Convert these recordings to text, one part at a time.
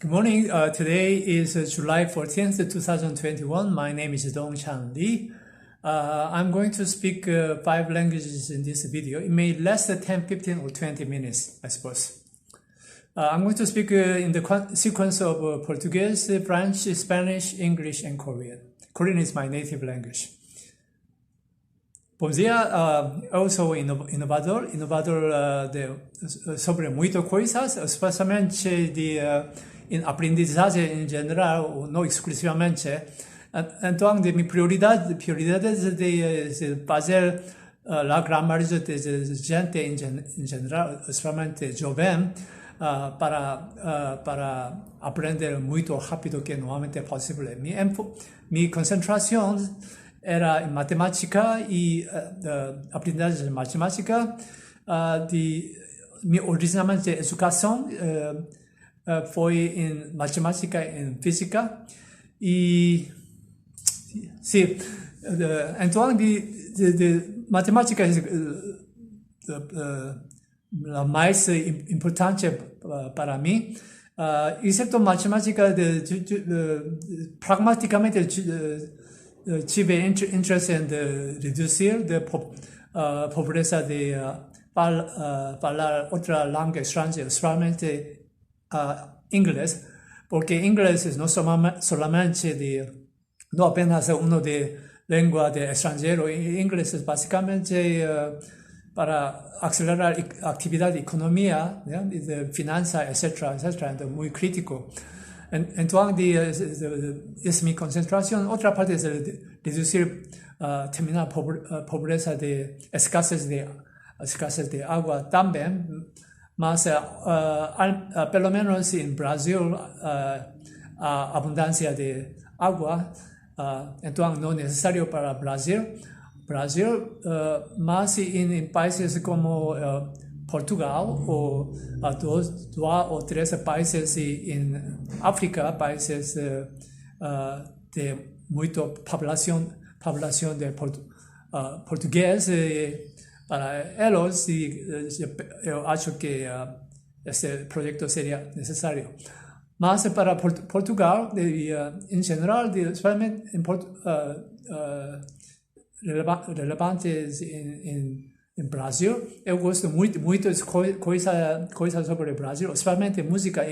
Good morning. Today is July 14th, 2021. My name is Dongchan Li. I'm going to speak 5 languages in this video. It may last 10, 15, or 20 minutes, I suppose. I'm going to speak in the sequence of Portuguese, French, Spanish, English, and Korean. Korean is my native language. Bom dia, eu sou inovador sobre muitas coisas, especialmente em aprendizagem em geral, não exclusivamente. Então, minha prioridade é fazer a gramática de gente em geral, especialmente jovem, para aprender muito rápido que normalmente é possível. Minha concentração era em matemática e aprendizagem de matemática. Minha originalmente educação foi em matemática e em física. E sim, então de matemática é a mais importante para mim. Exceto matemática, pragmaticamente tive interesse em reduzir a pobreza de falar outra língua estrangeira, especialmente inglês, porque inglês não solamente não apenas uma de língua de estrangeiro. Inglês é basicamente para acelerar a atividade da economia, de finanças, etc., é muito crítico. Então, essa minha concentração. Outra parte é reduzir, terminar a pobreza de escassez de água também, mas pelo menos em Brasil a abundância de água, então não é necessário para Brasil, mas em países como Portugal ou dois ou três países em África, países de muita população de português, para eles eu acho que esse projeto seria necessário. Mas para Portugal, em geral, especialmente relevantes em Brasil, eu gosto muitas coisas sobre o Brasil, especialmente música.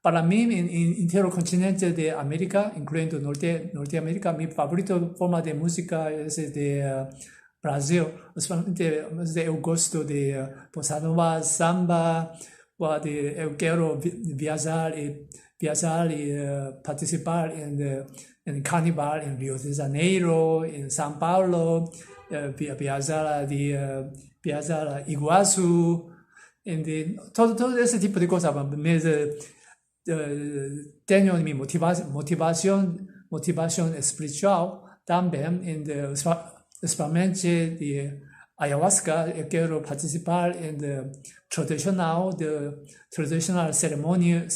Para mim, em inteiro continente de América, incluindo Norte-América, minha favorita forma de música é de Brasil. Especialmente eu gosto de bossa nova, samba, eu quero viajar e participar em carnaval em Rio de Janeiro, em São Paulo, viajar a Iguaçu, todo esse tipo de coisa. Mas tenho minha motivação espiritual também, especialmente de ayahuasca. Eu quero participar em tradicional cerimônia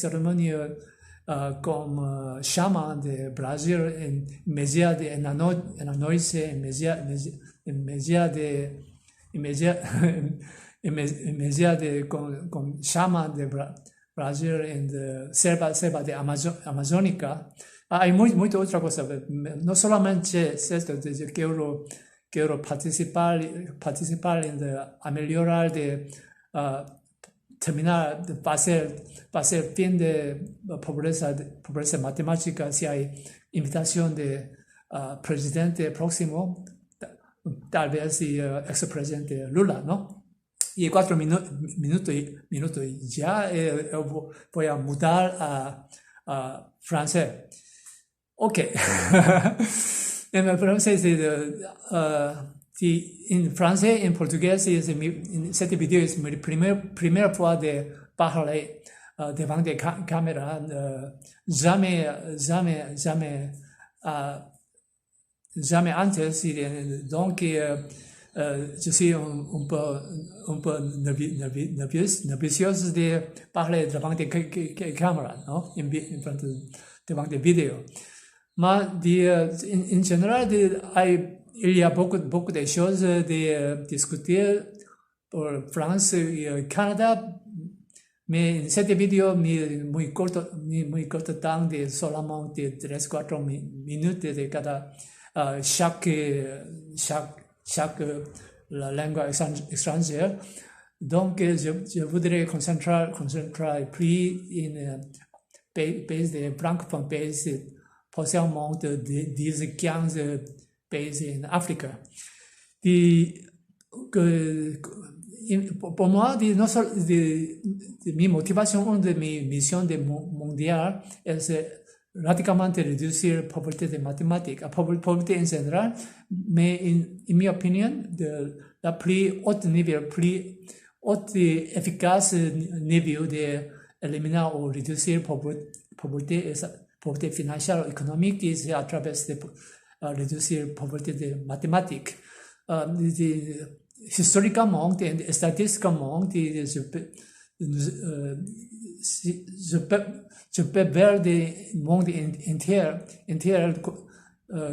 como chama de Brasil em meia na noite, em meia com chama de Brasil em selva de amazônica. Há muita outra coisa. Não somente eu quero participar em melhorar terminar de fazer fim de pobreza matemática. Se há invitação de presidente próximo, talvez ex-presidente Lula, não? E 4 minutos já eu vou mudar a francês. Ok. Em francês, em francês, em português, este vídeo é a primeira fois de parler devant des caméras. Jamais antes. Donc, je suis un peu nerveuse de parler devant des caméras, non? Devant des vidéos. Mais en général, il y a beaucoup de choses de discuter pour France et Canada. Mais cette vidéo, muy corto temps, de seulement de 3-4 minutes de cada, chaque la langue étrangère. Donc, je voudrais concentrer plus en pays de francophone, pays potentiellement de 10-15 pays en Afrique. Pour moi, mi motivation, une de mes missions mondiales est radicalement de réduire la pauvreté de mathématiques, la pauvreté en général, mais en ma opinion, de la plus haute niveau, plus haute et efficace niveau d'éliminer ou réduire la pauvreté financière et économique, c'est à travers de réduire la pauvreté de mathématiques. Historiquement et statistiquement, je peux voir le monde entier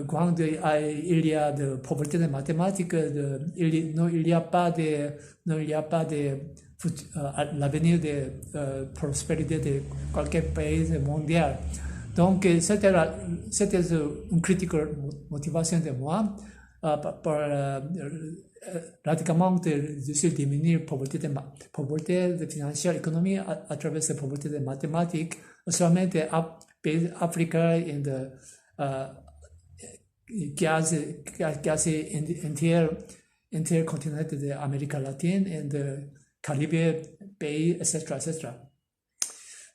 quand il y a de pauvreté de mathématiques, il n'y a pas de l'avenir de prospérité de quelque pays mondial. Donc, c'était une critique motivation de moi pour radicalement de diminuer la pauvreté financière, économique à travers la pauvreté de mathématiques, seulement pays africains et quasi intercontinent de l'Amérique latine et de Caraïbes, pays, etc., etc.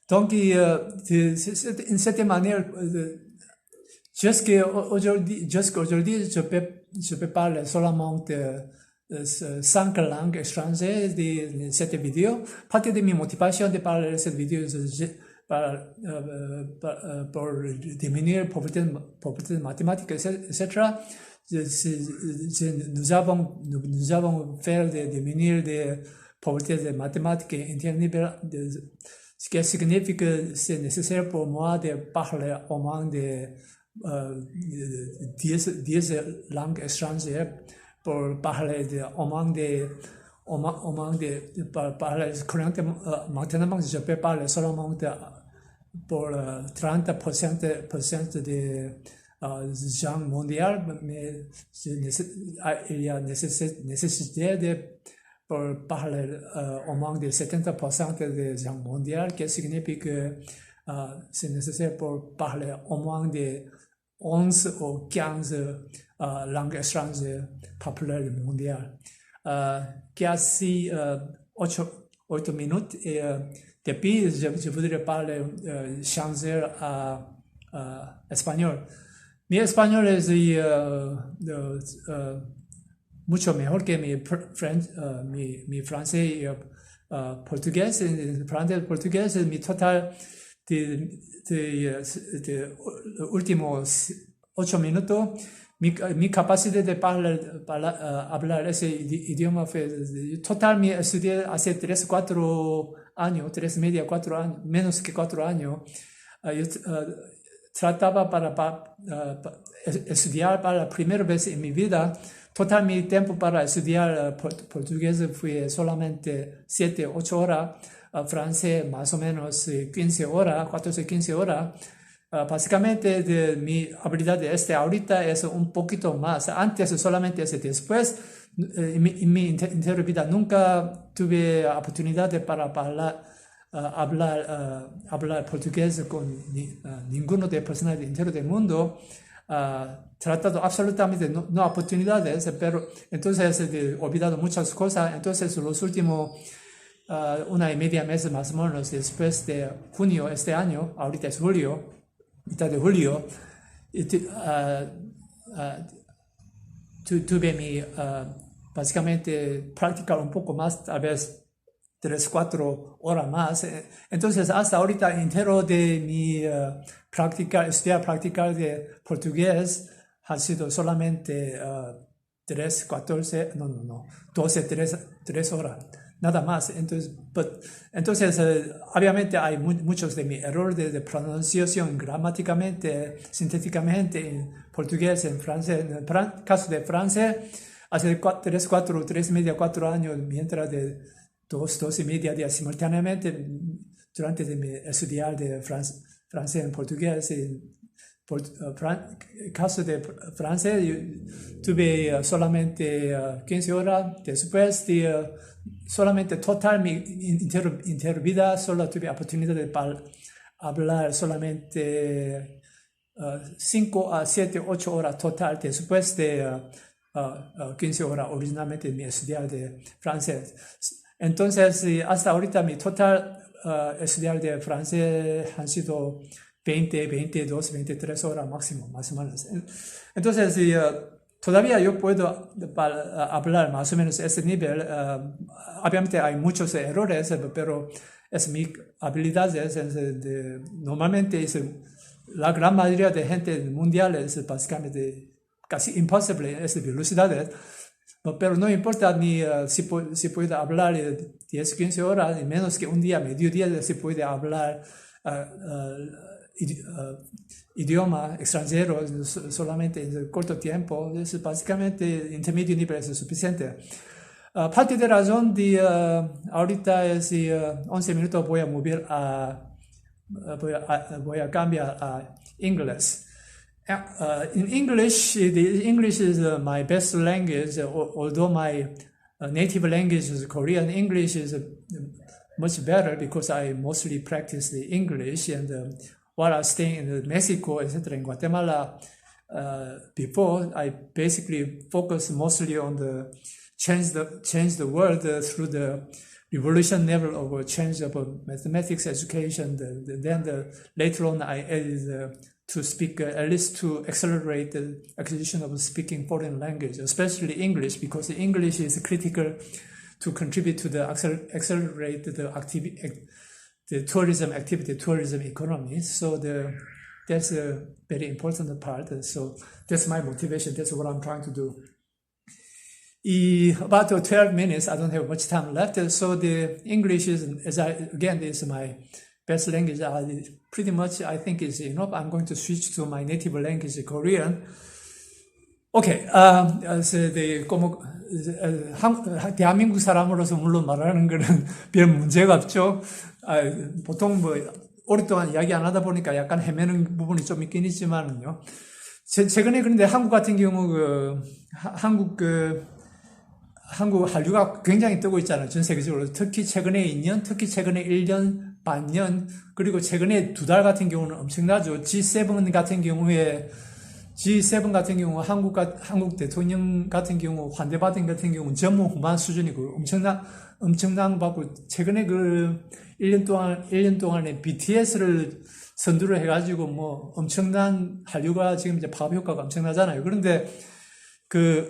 Donc, de cette manière, jusqu'aujourd'hui, je peux parler seulement de 5 langues étrangères de cette vidéo. Partie de mes motivations de parler de cette vidéo, pour diminuer la pauvreté de mathématiques, etc. Nous avons fait diminuer la pauvreté de mathématiques interniveaux, ce qui signifie que c'est nécessaire pour moi de parler au moins de 10 langues étrangères pour parler au moins de parler couramment. Maintenant, je peux parler seulement pour 30% des gens mondiaux, mais il y a nécessité de pour parler au moins de 70% des gens mondiaux, qui signifie que c'est nécessaire pour parler au moins de 11 ou 15 langues étrangères populaires mondiales. Quasi 8 minutes et depuis, je voudrais parler, changer à espagnol. Mi espagnol es mucho mejor que mi francés y portugués. En francés y portugués, mi total de últimos 8 minutos, mi capacidad de hablar ese idioma fue total. Mi estudié hace 3-4 años, 3,5-4 años, menos que 4 años. Yo trataba para estudiar para la primera vez en mi vida. Total mi tiempo para estudiar portugués fue solamente 7-8 horas, francés más o menos 15 horas, 14-15 horas. Básicamente de mi habilidad de ahorita es un poquito más. Antes solamente después, en mi entera vida nunca tuve oportunidad para hablar portugués con ninguno de personas enteras del mundo. Tratado absolutamente no oportunidades, pero entonces he olvidado muchas cosas. Entonces los últimos 1,5 meses más o menos después de junio este año, ahorita es julio, mitad de julio, tuve básicamente practicar un poco más, tal vez 3-4 horas más. Entonces, hasta ahorita entero de mi estudiar, practicar de portugués ha sido solamente 12, 3 horas, nada más. Entonces obviamente hay muchos de mis errores de pronunciación gramáticamente, sintéticamente, en portugués, en francés. En el caso de francés, hace 3,5-4 años, mientras dos y media días simultáneamente durante mi estudiar de francés en portugués. Por caso de francés, tuve solamente 15 horas. Después de solamente total mi vida, solo tuve oportunidad de hablar solamente 5 a 7, 8 horas total después de 15 horas originalmente mi estudiar de francés. Entonces, hasta ahorita mi total estudiar de francés han sido 20, 22, 23 horas máximo, más o menos. Entonces, todavía yo puedo hablar más o menos ese nivel. Obviamente hay muchos errores, pero es mi habilidad. Normalmente la gran mayoría de gente mundial es básicamente casi imposible esa velocidad. Pero no importa ni si puede hablar 10, 15 horas, y menos que un día, mediodía, se puede hablar idioma extranjero solamente en corto tiempo. Es básicamente intermedio nivel es suficiente. Parte de razón de ahorita es 11 minutos voy a mover voy a cambiar a inglés. In English, the English is my best language, although my native language is Korean. English is much better because I mostly practice the English. And while I was staying in Mexico, etc., in Guatemala, before, I basically focused mostly on the change the world through the revolution level of change of mathematics education. Then later on, I added to speak, at least to accelerate the acquisition of speaking foreign language, especially English, because English is critical to contribute to the accelerate the tourism activity, tourism economy. So that's a very important part. So that's my motivation. That's what I'm trying to do. About 12 minutes, I don't have much time left. So the English is my best language. Pretty much, I think is enough. I'm going to switch to my native language, Korean. Okay, 대한민국 사람으로서 물론 말하는 거는 별 문제가 없죠. 보통 오랫동안 이야기 안 하다 보니까 약간 헤매는 부분이 좀 있긴 있지만은요. 최근에 그런데 한국 같은 경우 한국 한류가 굉장히 뜨고 있잖아요. 전 세계적으로. 특히 최근에 2년, 특히 최근에 1년, 반년, 그리고 최근에 2달 같은 경우는 엄청나죠. G7 같은 경우 한국 대통령 같은 경우 환대받은 같은 경우는 전무후무한 수준이고 엄청난 받고 최근에 1년 동안에 BTS를 선두를 해가지고 엄청난 한류가 지금 이제 파급 효과가 엄청나잖아요. 그런데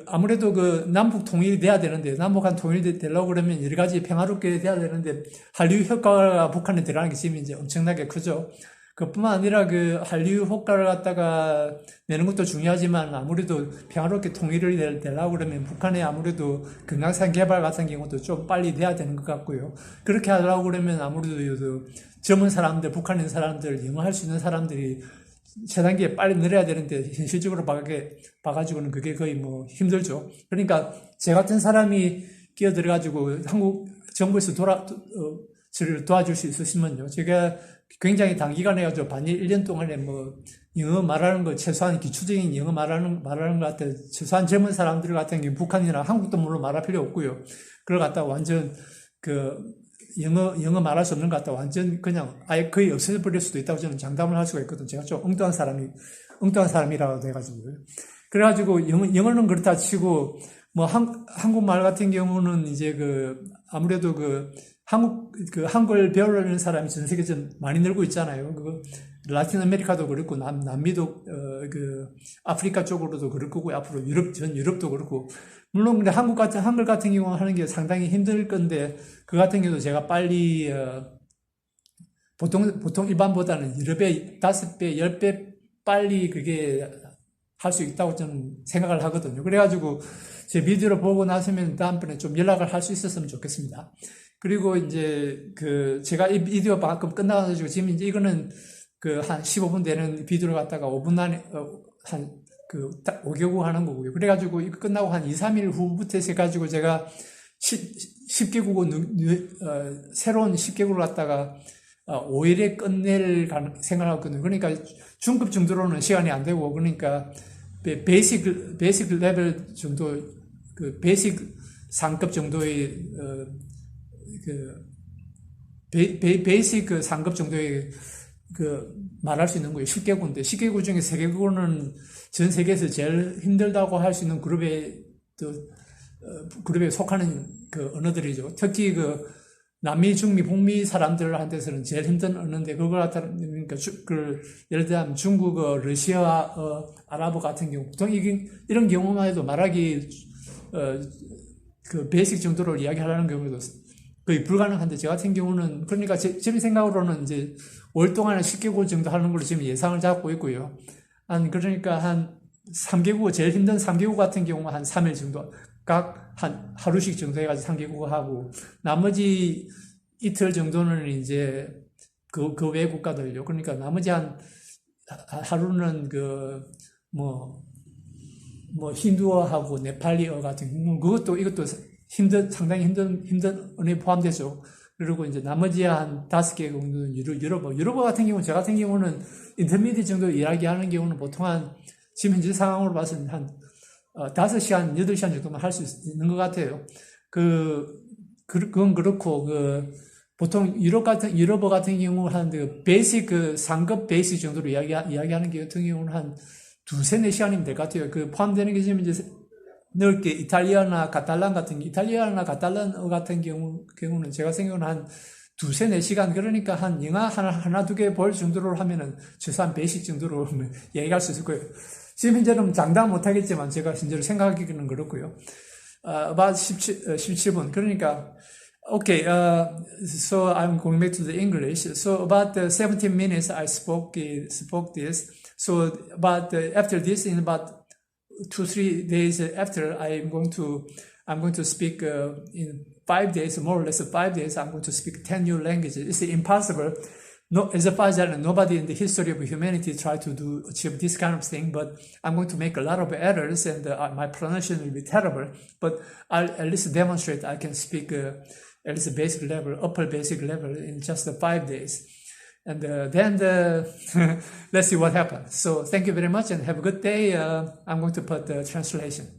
아무래도 남북 통일이 돼야 되는데, 남북한 통일이 되려고 그러면 여러 가지 평화롭게 돼야 되는데, 한류 효과가 북한에 들어가는 게 지금 이제 엄청나게 크죠. 그뿐만 아니라 한류 효과를 갖다가 내는 것도 중요하지만, 아무래도 평화롭게 통일을 되려고 그러면 북한에 아무래도 금강산 개발 같은 경우도 좀 빨리 돼야 되는 것 같고요. 그렇게 하려고 그러면 아무래도 젊은 사람들, 북한에 있는 사람들, 영어 할 수 있는 사람들이 최단계에 빨리 늘어야 되는데 현실적으로 봐가지고는 그게 거의 힘들죠. 그러니까 제 같은 사람이 끼어들어가지고 한국 정부에서 도와줄 수 있으시면요. 제가 굉장히 단기간에 가지고 반년 1년 동안에 영어 말하는 거 최소한 기초적인 영어 말하는 것 같아. 최소한 젊은 사람들 같은 경우 북한이나 한국도 물론 말할 필요 없고요. 그걸 갖다 완전 영어 말할 수 없는 것 같다. 완전 그냥 아예 거의 없애버릴 수도 있다고 저는 장담을 할 수가 있거든. 제가 좀 엉뚱한 사람이라고 해가지고요. 그래가지고 영어는 그렇다 치고, 한국말 같은 경우는 이제 아무래도 한글 배우려는 사람이 전 세계에 좀 많이 늘고 있잖아요. 라틴 아메리카도 그렇고, 남미도, 아프리카 쪽으로도 그럴 거고, 앞으로 전 유럽도 그렇고. 물론, 근데 한글 같은 경우 하는 게 상당히 힘들 건데, 그 같은 경우도 제가 빨리, 보통 일반보다는 10배, 5배, 10배 빨리 그게 할 수 있다고 저는 생각을 하거든요. 그래가지고, 제 비디오를 보고 나서면 다음번에 좀 연락을 할 수 있었으면 좋겠습니다. 그리고 이제, 제가 이 비디오 방금 끝나가지고, 지금 이제 이거는 한 15분 되는 비디오를 갖다가 5분 안에, 5개국 하는 거고요. 그래가지고 이거 끝나고 한 2, 3일 후부터 해가지고 제가 10개국은 새로운 10개국을 갖다가 5일에 끝낼 생각하거든요. 그러니까 중급 정도로는 시간이 안 되고, 그러니까 베이직 레벨 정도, 그 베이직 상급 정도의 베이직 그 상급 정도의 말할 수 있는 거예요. 10개국인데 10개국 중에 3개국은 전 세계에서 제일 힘들다고 할 수 있는 그룹에 속하는 그 언어들이죠. 특히 남미, 중미, 북미 사람들한테서는 제일 힘든 언어인데, 그걸 갖다, 그러니까, 예를 들면 중국어, 러시아어, 아랍어 같은 경우, 보통 이런 경우만 해도 말하기, 베이직 정도로 이야기하려는 경우도 거의 불가능한데, 제 같은 경우는, 그러니까 제 생각으로는 이제 5일 동안에 10개국 정도 하는 걸로 지금 예상을 잡고 있고요. 그러니까 한 3개국, 제일 힘든 3개국 같은 경우 한 3일 정도, 각 하루씩 정도 해가지고 3개국 하고, 나머지 이틀 정도는 이제 그 외 국가들요. 그러니까 나머지 하루는 힌두어하고 네팔리어 같은 경우, 이것도 상당히 힘든 언어에 포함되죠. 그리고 이제 나머지 한 5개 정도는 유럽어 같은 경우, 저 같은 경우는 인터미디어 정도 이야기하는 경우는 보통 지금 현재 상황으로 봐서는 한 5시간, 8시간 정도만 할 수 있는 것 같아요. 그건 그렇고, 보통 유럽어 같은 경우 베이직, 상급 베이직 정도로 이야기하는 게 같은 경우는 한 2~4시간이면 될 것 같아요. 포함되는 게 지금 이제 넓게 이탈리아나 카탈란 같은 경우는 제가 생각하는 한 2~4시간, 그러니까 한 영화 하나, 2개 볼 정도로 하면은 최소한 베이직 정도로 얘기할 수 있을 거예요. 지금 현재는 장담 못하겠지만 제가 현재로 생각하기는 그렇고요. about 17분. 그러니까, okay, so I'm going back to the English. So about 17 minutes I spoke this. So after this, in about 2-3 days after, I'm going to speak in 5 days, more or less 5 days, I'm going to speak 10 new languages. It's impossible. No, as far as I know, nobody in the history of humanity tried to achieve this kind of thing, but I'm going to make a lot of errors and my pronunciation will be terrible, but I'll at least demonstrate I can speak at least basic level, upper basic level in just 5 days. And then let's see what happens. So thank you very much and have a good day. I'm going to put the translation.